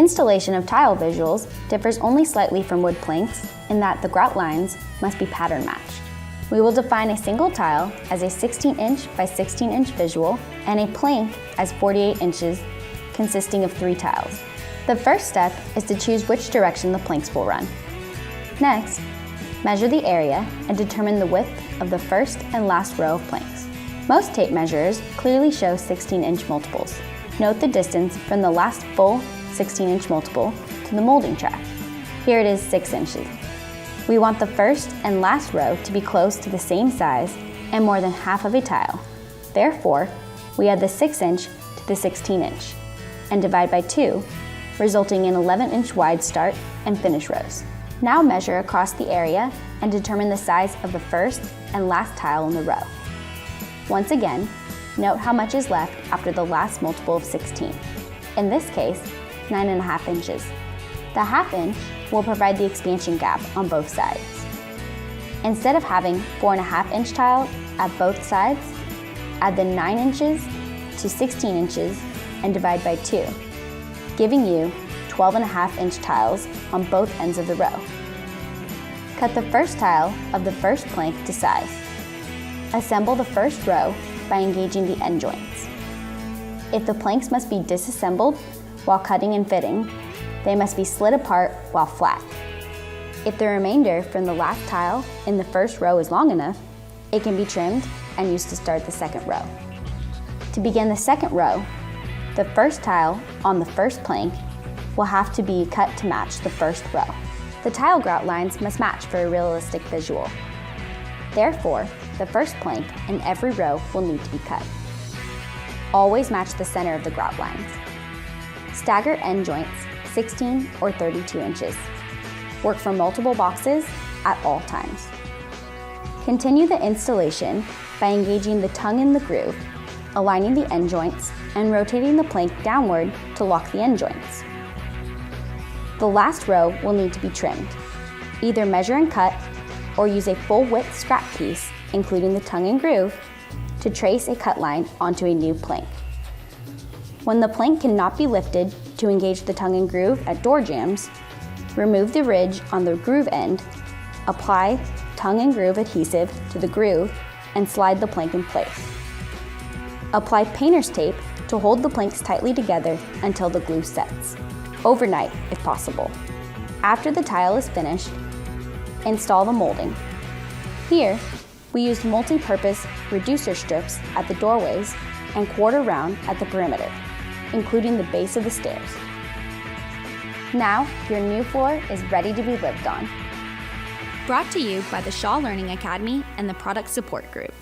Installation of tile visuals differs only slightly from wood planks in that the grout lines must be pattern matched. We will define a single tile as a 16-inch by 16-inch visual and a plank as 48 inches consisting of 3 tiles. The first step is to choose which direction the planks will run. Next, measure the area and determine the width of the first and last row of planks. Most tape measurers clearly show 16-inch multiples. Note the distance from the last full 16-inch multiple to the molding track. Here it is 6 inches. We want the first and last row to be close to the same size and more than half of a tile. Therefore, we add the 6-inch to the 16-inch and divide by 2, resulting in 11-inch wide start and finish rows. Now measure across the area and determine the size of the first and last tile in the row. Once again, note how much is left after the last multiple of 16. In this case, 9.5 inches. The half inch will provide the expansion gap on both sides. Instead of having 4.5-inch tile at both sides, add the 9 inches to 16 inches and divide by 2, giving you 12.5-inch tiles on both ends of the row. Cut the first tile of the first plank to size. Assemble the first row by engaging the end joints. If the planks must be disassembled while cutting and fitting, they must be slid apart while flat. If the remainder from the last tile in the first row is long enough, it can be trimmed and used to start the second row. To begin the second row, the first tile on the first plank will have to be cut to match the first row. The tile grout lines must match for a realistic visual. Therefore, the first plank in every row will need to be cut. Always match the center of the grout lines. Stagger end joints 16 or 32 inches. Work for multiple boxes at all times. Continue the installation by engaging the tongue in the groove, aligning the end joints, and rotating the plank downward to lock the end joints. The last row will need to be trimmed. Either measure and cut, or use a full width scrap piece, including the tongue and groove, to trace a cut line onto a new plank. When the plank cannot be lifted to engage the tongue and groove at door jambs, remove the ridge on the groove end, apply tongue and groove adhesive to the groove, and slide the plank in place. Apply painter's tape to hold the planks tightly together until the glue sets, overnight if possible. After the tile is finished, install the molding. Here, we used multi-purpose reducer strips at the doorways and quarter round at the perimeter, including the base of the stairs. Now, your new floor is ready to be lived on. Brought to you by the Shaw Learning Academy and the Product Support Group.